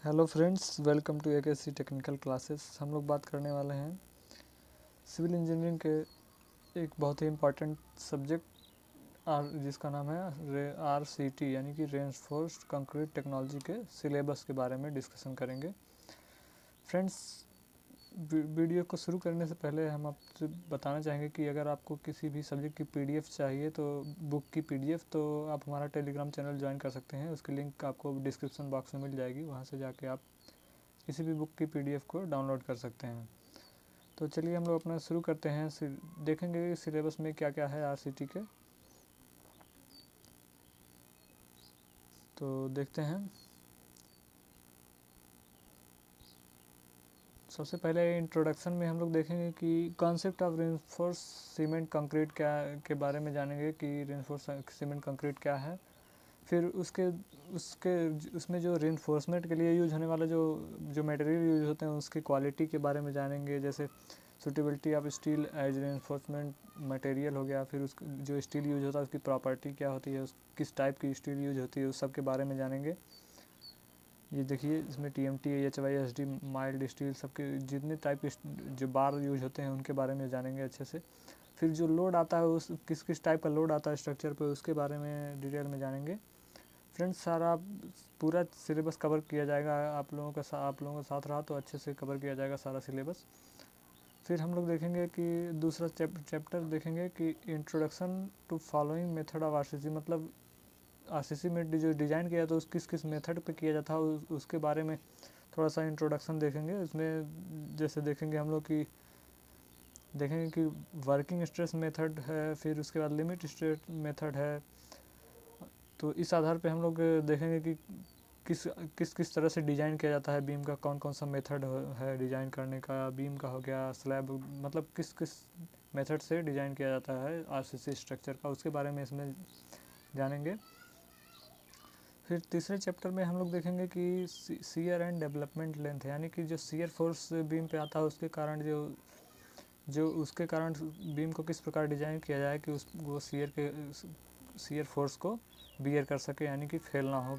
Hello friends, welcome to AKC technical classes. हम लोग बात करने वाले हैं सिविल इंजीनियरिंग के एक बहुत ही इम्पॉर्टेंट सब्जेक्ट जिसका नाम है RCT यानी कि रेनफोर्स्ड कंक्रीट टेक्नोलॉजी के सिलेबस के बारे में डिस्कशन करेंगे। फ्रेंड्स, वीडियो को शुरू करने से पहले हम आपसे बताना चाहेंगे कि अगर आपको किसी भी सब्जेक्ट की PDF चाहिए तो बुक की PDF तो आप हमारा टेलीग्राम चैनल ज्वाइन कर सकते हैं। उसकी लिंक आपको डिस्क्रिप्शन बॉक्स में मिल जाएगी, वहाँ से जाके आप किसी भी बुक की PDF को डाउनलोड कर सकते हैं। तो चलिए हम लोग अपना शुरू करते हैं। देखेंगे सिलेबस में क्या क्या है RCT के। तो देखते हैं। सबसे पहले इंट्रोडक्शन में हम लोग देखेंगे कि concept of reinforce cement concrete क्या के बारे में जानेंगे कि रेनफोर्स सीमेंट कंक्रीट क्या है। फिर उसके उसके उसमें जो रेनफोर्समेंट के लिए यूज होने वाला जो मटेरियल यूज होते हैं उसकी क्वालिटी के बारे में जानेंगे। जैसे suitability of steel as reinforcement material हो गया, फिर उस जो स्टील यूज होता है उसकी प्रॉपर्टी क्या होती है, किस टाइप की स्टील यूज होती है, उस सब के बारे में जानेंगे। ये देखिए, इसमें TMT, HYSD, माइल्ड स्टील, सबके जितने टाइप के जो बार यूज होते हैं उनके बारे में जानेंगे अच्छे से। फिर जो लोड आता है उस किस किस टाइप का लोड आता है स्ट्रक्चर पे, उसके बारे में डिटेल में जानेंगे। फ्रेंड्स, सारा पूरा सिलेबस कवर किया जाएगा। आप लोगों का साथ रहा तो अच्छे से कवर किया जाएगा सारा सिलेबस। फिर हम लोग देखेंगे कि दूसरा चैप्टर देखेंगे कि introduction to following method of RCC, मतलब RCC में जो डिज़ाइन किया तो किस किस मेथड पे किया जाता है उसके बारे में थोड़ा सा इंट्रोडक्शन देखेंगे। उसमें जैसे देखेंगे हम लोग कि वर्किंग स्ट्रेस मेथड है, फिर उसके बाद लिमिट स्टेट मेथड है। तो इस आधार पे हम लोग देखेंगे कि किस किस किस तरह से डिज़ाइन किया जाता है बीम का, कौन कौन सा मेथड है डिज़ाइन करने का। बीम का हो गया, स्लैब, मतलब किस किस मेथड से डिज़ाइन किया जाता है RCC स्ट्रक्चर का, उसके बारे में इसमें जानेंगे। फिर तीसरे चैप्टर में हम लोग देखेंगे कि शियर एंड डेवलपमेंट लेंथ, यानी कि जो शियर फोर्स बीम पे आता है उसके कारण उसके कारण बीम को किस प्रकार डिज़ाइन किया जाए कि वो शियर फोर्स को बियर कर सके, यानी कि फेल ना हो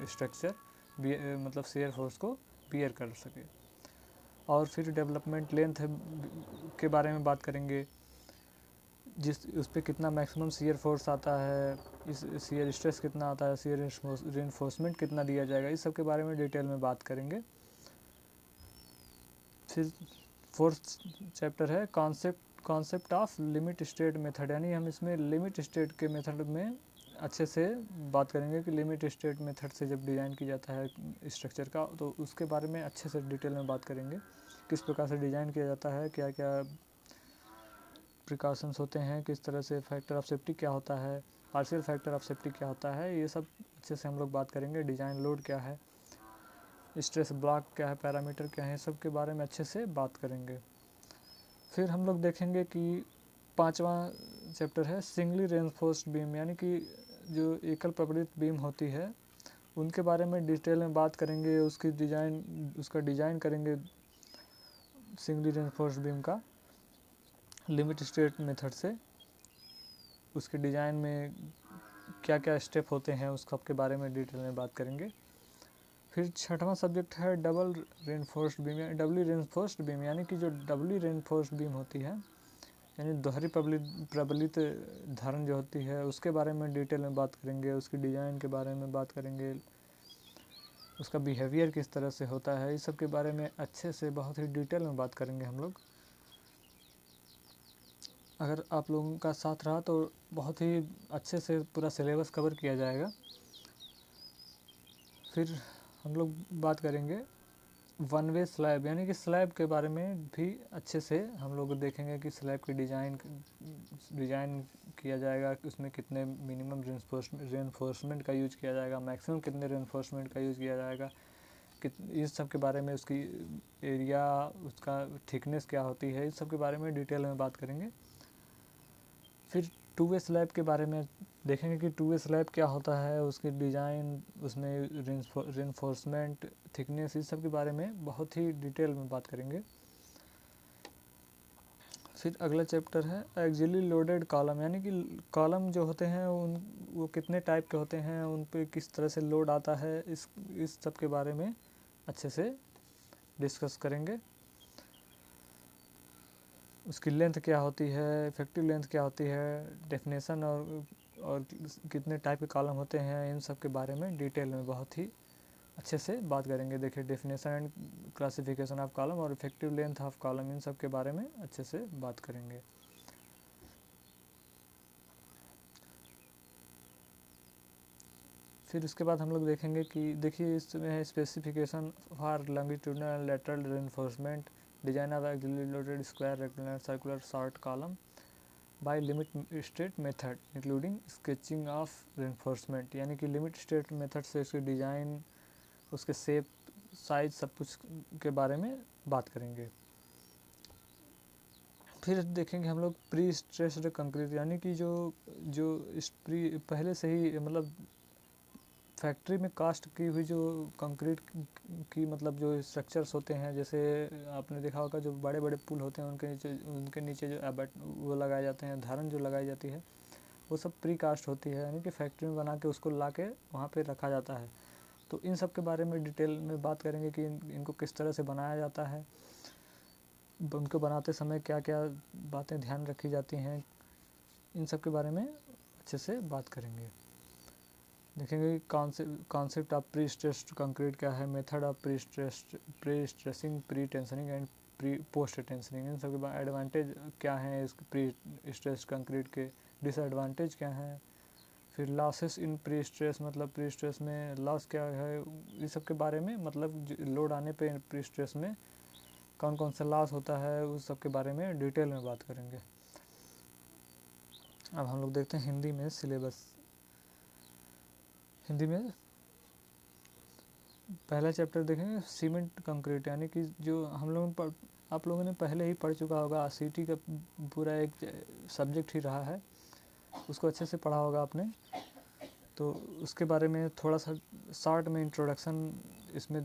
स्ट्रक्चर, मतलब शियर फोर्स को बियर कर सके। और फिर डेवलपमेंट लेंथ के बारे में बात करेंगे, उस पर कितना मैक्सिमम शियर फोर्स आता है, इस शियर स्ट्रेस कितना आता है, शियर रेनफोर्समेंट कितना दिया जाएगा, इस सब के बारे में डिटेल में बात करेंगे। फिर फोर्थ चैप्टर है concept of limit state method, यानी हम इसमें लिमिट स्टेट के मेथड में अच्छे से बात करेंगे कि लिमिट स्टेट मेथड से जब डिज़ाइन किया जाता है स्ट्रक्चर का तो उसके बारे में अच्छे से डिटेल में बात करेंगे। किस प्रकार से डिज़ाइन किया जाता है, क्या क्या प्रिकॉशंस होते हैं, किस तरह से फैक्टर ऑफ सेफ्टी क्या होता है, पार्शियल फैक्टर ऑफ सेफ्टी क्या होता है, ये सब अच्छे से हम लोग बात करेंगे। डिज़ाइन लोड क्या है, स्ट्रेस ब्लॉक क्या है, पैरामीटर क्या है, सब के बारे में अच्छे से बात करेंगे। फिर हम लोग देखेंगे कि पांचवा चैप्टर है सिंगली रेनफोर्स्ड बीम, यानी कि जो एकल प्रबलित बीम होती है उनके बारे में डिटेल में बात करेंगे। उसका डिज़ाइन करेंगे सिंगली रेनफोर्स्ड बीम का लिमिट स्टेट मेथड से। उसके डिज़ाइन में क्या क्या स्टेप होते हैं उस सब के बारे में डिटेल में बात करेंगे। फिर छठवां सब्जेक्ट है double reinforced beam, doubly reinforced beam, यानी कि जो डबली रेनफोर्स्ड बीम होती है, यानी दोहरी प्रबलित धारण जो होती है उसके बारे में डिटेल में बात करेंगे। उसकी डिज़ाइन के बारे में बात करेंगे, उसका बिहेवियर किस तरह से होता है, इस सब के बारे में अच्छे से बहुत ही डिटेल में बात करेंगे हम लोग। अगर आप लोगों का साथ रहा तो बहुत ही अच्छे से पूरा सिलेबस कवर किया जाएगा। फिर हम लोग बात करेंगे वन वे स्लैब, यानी कि स्लैब के बारे में भी अच्छे से हम लोग देखेंगे कि स्लैब की डिज़ाइन किया जाएगा, उसमें कितने मिनिमम रेनफोर्समेंट का यूज़ किया जाएगा, मैक्सिमम कितने रेनफोर्समेंट का यूज़ किया जाएगा, इस सब के बारे में, उसकी एरिया, उसका थिकनेस क्या होती है, इस सब के बारे में डिटेल में बात करेंगे। फिर टू वे स्लैब के बारे में देखेंगे कि टू वे स्लैब क्या होता है, उसकी डिज़ाइन, उसमें रेनफोर्समेंट, थिकनेस, इस सब के बारे में बहुत ही डिटेल में बात करेंगे। फिर अगला चैप्टर है एक्सियली लोडेड कॉलम, यानी कि कॉलम जो होते हैं वो कितने टाइप के होते हैं, उन पे किस तरह से लोड आता है, इस सब के बारे में अच्छे से डिस्कस करेंगे। उसकी लेंथ क्या होती है, इफेक्टिव लेंथ क्या होती है, डेफिनेशन और कितने टाइप के कॉलम होते हैं, इन सब के बारे में डिटेल में बहुत ही अच्छे से बात करेंगे। देखिए definition and classification of column और इफेक्टिव लेंथ ऑफ कॉलम, इन सब के बारे में अच्छे से बात करेंगे। फिर उसके बाद हम लोग देखेंगे कि देखिए इसमें है specification for longitudinal lateral reinforcement, design of axially loaded square rectangular circular short column by limit state method including sketching of reinforcement, यानी कि लिमिट स्टेट मेथड से उसकी डिज़ाइन, उसके शेप, साइज, सब कुछ के बारे में बात करेंगे। फिर देखेंगे हम लोग प्री स्ट्रेस्ड कंक्रीट, यानी कि जो जो इस प्री पहले से ही मतलब फैक्ट्री में कास्ट की हुई जो कंक्रीट की मतलब जो स्ट्रक्चर्स होते हैं, जैसे आपने देखा होगा जो बड़े बड़े पुल होते हैं उनके नीचे जो वो लगाए जाते हैं, धारण जो लगाई जाती है, वो सब प्री कास्ट होती है, यानी कि फैक्ट्री में बना के उसको ला के वहाँ पे रखा जाता है। तो इन सब के बारे में डिटेल में बात करेंगे कि इनको किस तरह से बनाया जाता है, उनको बनाते समय क्या क्या बातें ध्यान रखी जाती हैं, इन सब के बारे में अच्छे से बात करेंगे। देखेंगे concept of pre stressed concrete क्या है, method of pre stressing, pre tensioning and pre post tensioning, इन सब के बाद एडवांटेज क्या हैं इस प्री स्ट्रेस्ड कंक्रीट के, डिसएडवांटेज क्या हैं, फिर लॉसेस इन प्री स्ट्रेस, मतलब प्री स्ट्रेस में लॉस क्या है, इस सब के बारे में, मतलब लोड आने पे प्री स्ट्रेस में कौन कौन सा लॉस होता है, उस सब के बारे में डिटेल में बात करेंगे। अब हम लोग देखते हैं हिंदी में सिलेबस। हिंदी में पहला चैप्टर देखेंगे सीमेंट कंक्रीट, यानी कि जो हम लोग आप लोगों ने पहले ही पढ़ चुका होगा, सीटी का पूरा एक सब्जेक्ट ही रहा है, उसको अच्छे से पढ़ा होगा आपने। तो उसके बारे में थोड़ा सा शॉर्ट में इंट्रोडक्शन, इसमें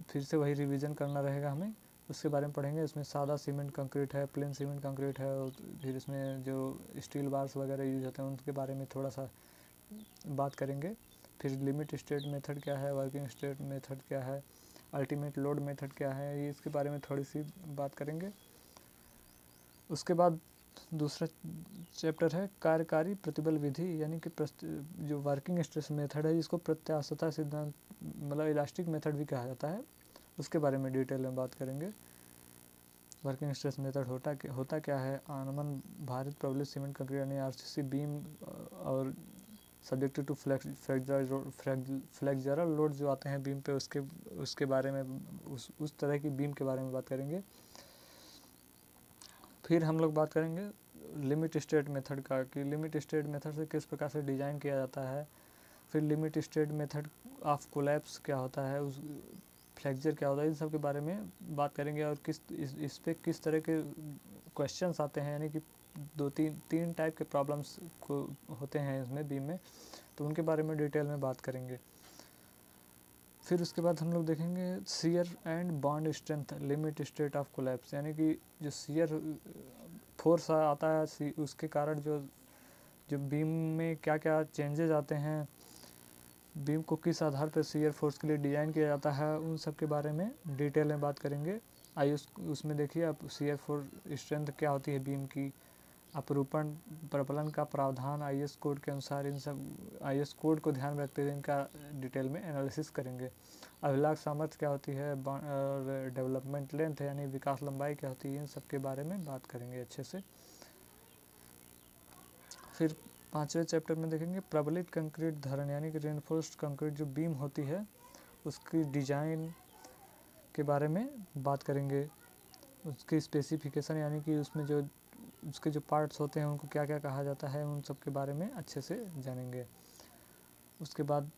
फिर से वही रिवीजन करना रहेगा हमें, उसके बारे में पढ़ेंगे। इसमें सादा सीमेंट कंक्रीट है, प्लेन सीमेंट कंक्रीट है, और फिर इसमें जो स्टील बार्स वगैरह यूज होते हैं उनके बारे में थोड़ा सा बात करेंगे। फिर लिमिट स्टेट मेथड क्या है, वर्किंग स्टेट मेथड क्या है, अल्टीमेट लोड मेथड क्या है, ये इसके बारे में थोड़ी सी बात करेंगे। उसके बाद दूसरा चैप्टर है कार्यकारी प्रतिबल विधि, यानी कि जो वर्किंग स्ट्रेस मेथड है जिसको प्रत्यास्थता सिद्धांत मतलब इलास्टिक मेथड भी कहा जाता है, उसके बारे में डिटेल में बात करेंगे। वर्किंग स्ट्रेस मेथड होता क्या है, आनमन भारित प्रबलित सीमेंट कंक्रीट यानी आरसीसी बीम और सब्जेक्टेड टू फ्लेक्सरल लोड जो आते हैं बीम पे, उसके बारे में उस तरह की बीम के बारे में बात करेंगे। फिर हम लोग बात करेंगे लिमिट स्टेट मेथड का, कि लिमिट स्टेट मेथड से किस प्रकार से डिज़ाइन किया जाता है। फिर limit state method of collapse क्या होता है, उस फ्लेक्चर क्या होता है, इन सब के बारे में बात करेंगे। और इस पे किस तरह के क्वेश्चंस आते हैं, यानी कि तीन टाइप के प्रॉब्लम्स को होते हैं इसमें बीम में, तो उनके बारे में डिटेल में बात करेंगे। फिर उसके बाद हम लोग देखेंगे shear and bond strength limit state of collapse, यानी कि जो शियर फोर्स आता है उसके कारण जो बीम में क्या क्या चेंजेस आते हैं, बीम को किस आधार पर शियर फोर्स के लिए डिज़ाइन किया जाता है, उन सब के बारे में डिटेल में बात करेंगे। आइए उसमें देखिए आप शियर फोर्स स्ट्रेंथ क्या होती है बीम की, अपरूपण प्रबलन का प्रावधान आईएस कोड के अनुसार, इन सब आईएस कोड को ध्यान में रखते हुए इनका डिटेल में एनालिसिस करेंगे। अभिलाष सामर्थ्य क्या होती है, और डेवलपमेंट लेंथ यानी विकास लंबाई क्या होती है, इन सब के बारे में बात करेंगे अच्छे से। फिर पांचवें चैप्टर में देखेंगे प्रबलित कंक्रीट धरण, यानी कि रेनफोर्स्ड कंक्रीट जो बीम होती है उसकी डिजाइन के बारे में बात करेंगे। उसकी स्पेसिफिकेशन, यानी कि उसमें जो उसके जो पार्ट्स होते हैं उनको क्या क्या कहा जाता है, उन सब के बारे में अच्छे से जानेंगे। उसके बाद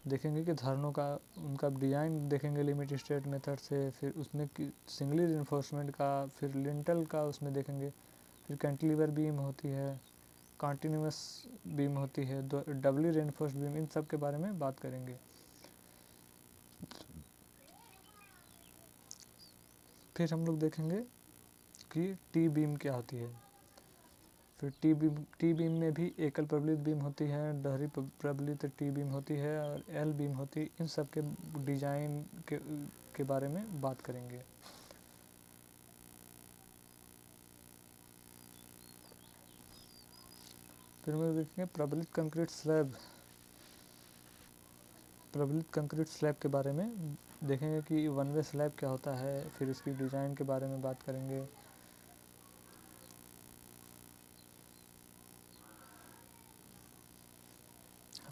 देखेंगे कि धरणों का उनका डिज़ाइन देखेंगे लिमिट स्टेट मेथड से, फिर उसमें सिंगली रेनफोर्समेंट का, फिर लिंटल का उसमें देखेंगे, फिर कैंटिलीवर बीम होती है, कॉन्टीन्यूस बीम होती है, डबली रेनफोर्स्ड बीम, इन सब के बारे में बात करेंगे। फिर हम लोग देखेंगे कि टी बीम क्या होती है, फिर टी बीम में भी एकल प्रबलित बीम होती है, दोहरी प्रबलित टी बीम होती है और एल बीम होती है। इन सब के डिजाइन के बारे में बात करेंगे। फिर हम देखेंगे प्रबलित कंक्रीट स्लैब। प्रबलित कंक्रीट स्लैब के बारे में देखेंगे कि वन वे स्लैब क्या होता है, फिर इसकी डिज़ाइन के बारे में बात करेंगे।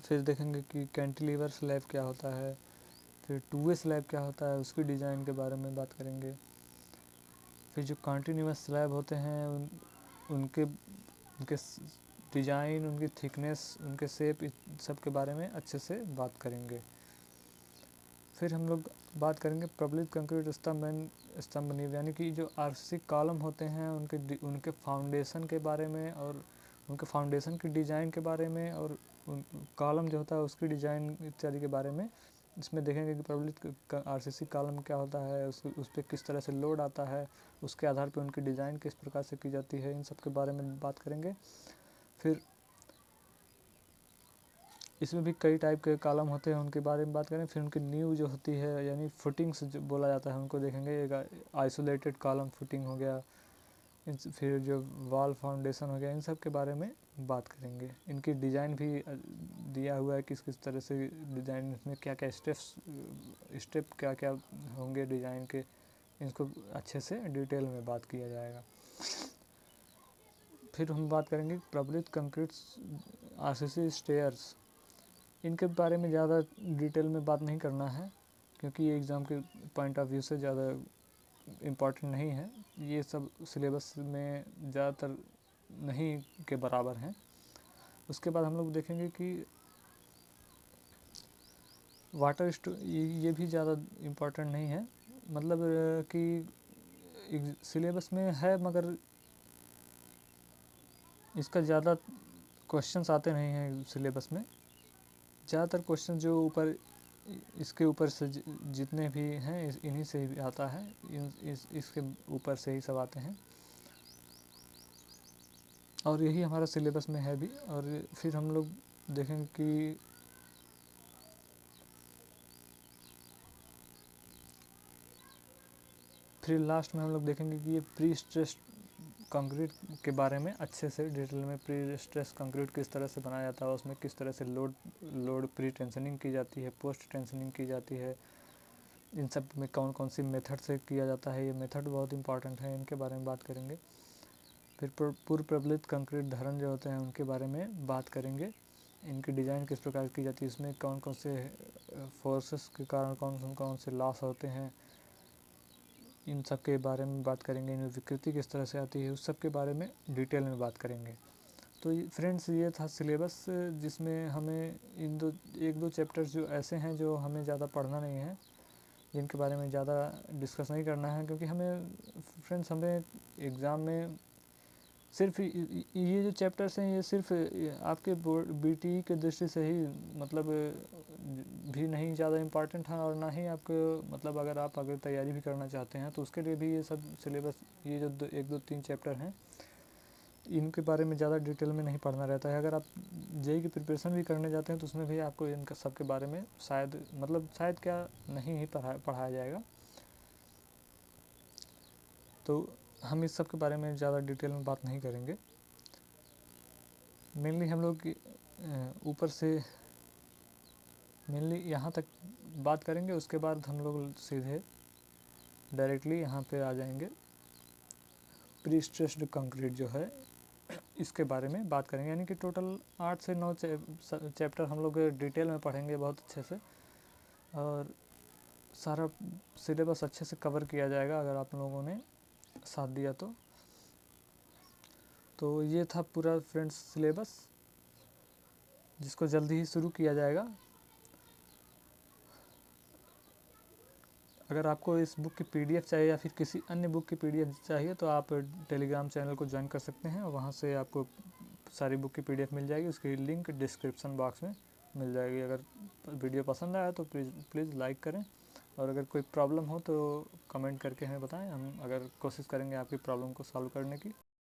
फिर देखेंगे कि कैंटिलीवर स्लैब क्या होता है, फिर टू वे स्लैब क्या होता है, उसकी डिज़ाइन के बारे में बात करेंगे। फिर जो कॉन्टिन्यूस स्लैब होते हैं उनके डिज़ाइन, उनकी थिकनेस, उनके शेप, इस सब के बारे में अच्छे से बात करेंगे। फिर हम लोग बात करेंगे प्रबलित कंक्रीट स्तंभ नींव, यानी कि जो आरसीसी कॉलम होते हैं उनके फाउंडेशन के बारे में और उनके फाउंडेशन की डिज़ाइन के बारे में और कॉलम जो होता है उसकी डिज़ाइन इत्यादि के बारे में इसमें देखेंगे कि प्रबलित आरसीसी कॉलम क्या होता है, उस पर किस तरह से लोड आता है, उसके आधार पर उनकी डिज़ाइन किस प्रकार से की जाती है, इन सब के बारे में बात करेंगे। फिर इसमें भी कई टाइप के कॉलम होते हैं, उनके बारे में बात करें। फिर उनकी नींव जो होती है यानी फुटिंग्स जो बोला जाता है उनको देखेंगे। एक आइसोलेटेड कॉलम फुटिंग हो गया, फिर जो वॉल फाउंडेशन हो गया, इन सब के बारे में बात करेंगे। इनकी डिज़ाइन भी दिया हुआ है किस किस तरह से डिज़ाइन, इसमें क्या क्या स्टेप क्या क्या होंगे डिज़ाइन के, इनको अच्छे से डिटेल में बात किया जाएगा। फिर हम बात करेंगे प्रबलित कंक्रीट आरसीसी स्टेयर्स। इनके बारे में ज़्यादा डिटेल में बात नहीं करना है क्योंकि ये एग्ज़ाम के पॉइंट ऑफ व्यू से ज़्यादा इम्पॉर्टेंट नहीं है। ये सब सिलेबस में ज़्यादातर नहीं के बराबर हैं। उसके बाद हम लोग देखेंगे कि वाटर स्टोर, ये भी ज़्यादा इम्पॉर्टेंट नहीं है, मतलब कि सिलेबस में है मगर इसका ज़्यादा क्वेश्चंस आते नहीं हैं सिलेबस में। ज़्यादातर क्वेश्चन जो ऊपर इसके ऊपर से जितने भी हैं इन्हीं से ही आता है, इसके ऊपर से ही सब आते हैं और यही हमारा सिलेबस में है भी। और फिर हम लोग देखेंगे कि फिर लास्ट में हम लोग देखेंगे कि ये प्री स्ट्रेस्ड कंक्रीट के बारे में अच्छे से डिटेल में, प्री स्ट्रेस कंक्रीट किस तरह से बनाया जाता है, उसमें किस तरह से लोड प्री टेंशनिंग की जाती है, पोस्ट टेंशनिंग की जाती है, इन सब में कौन कौन सी मेथड से किया जाता है, ये मेथड बहुत इंपॉर्टेंट है, इनके बारे में बात करेंगे। फिर पूर्व प्रबलित कंक्रीट धरण जो होते हैं उनके बारे में बात करेंगे, इनकी डिज़ाइन किस प्रकार की जाती है, इसमें कौन कौन से फोर्सेस के कारण कौन कौन से लॉस होते हैं, इन सब के बारे में बात करेंगे। इनमें विकृति किस तरह से आती है, उस सब के बारे में डिटेल में बात करेंगे। तो फ्रेंड्स ये था सिलेबस, जिसमें हमें एक दो चैप्टर्स जो ऐसे हैं जो हमें ज़्यादा पढ़ना नहीं है, जिनके बारे में ज़्यादा डिस्कस नहीं करना है, क्योंकि हमें एग्ज़ाम में सिर्फ ये जो चैप्टर्स हैं ये सिर्फ आपके बीटी के दृष्टि से ही मतलब भी नहीं ज़्यादा इम्पॉर्टेंट है, और ना ही आपको मतलब अगर तैयारी भी करना चाहते हैं तो उसके लिए भी ये सब सिलेबस, ये जो एक दो तीन चैप्टर हैं इनके बारे में ज़्यादा डिटेल में नहीं पढ़ना रहता है। अगर आप जेईई की प्रिपरेशन भी करने जाते हैं तो उसमें भी आपको इनका सब के बारे में शायद क्या नहीं ही पढ़ाया जाएगा। तो हम इस सब के बारे में ज़्यादा डिटेल में बात नहीं करेंगे। मेनली हम लोग ऊपर से यहाँ तक बात करेंगे, उसके बाद हम लोग सीधे डायरेक्टली यहाँ पे आ जाएंगे। प्री स्ट्रेस्ड कंक्रीट जो है इसके बारे में बात करेंगे, यानी कि टोटल 8 से 9 चैप्टर हम लोग डिटेल में पढ़ेंगे बहुत अच्छे से, और सारा सिलेबस अच्छे से कवर किया जाएगा अगर आप लोगों ने साथ दिया तो ये था पूरा फ्रेंड्स सिलेबस, जिसको जल्दी ही शुरू किया जाएगा। अगर आपको इस बुक की पीडीएफ चाहिए या फिर किसी अन्य बुक की पीडीएफ चाहिए तो आप टेलीग्राम चैनल को ज्वाइन कर सकते हैं और वहाँ से आपको सारी बुक की पीडीएफ मिल जाएगी। उसकी लिंक डिस्क्रिप्शन बॉक्स में मिल जाएगी। अगर वीडियो पसंद आया तो प्लीज़ लाइक करें, और अगर कोई प्रॉब्लम हो तो कमेंट करके हमें बताएं, हम अगर कोशिश करेंगे आपकी प्रॉब्लम को सॉल्व करने की।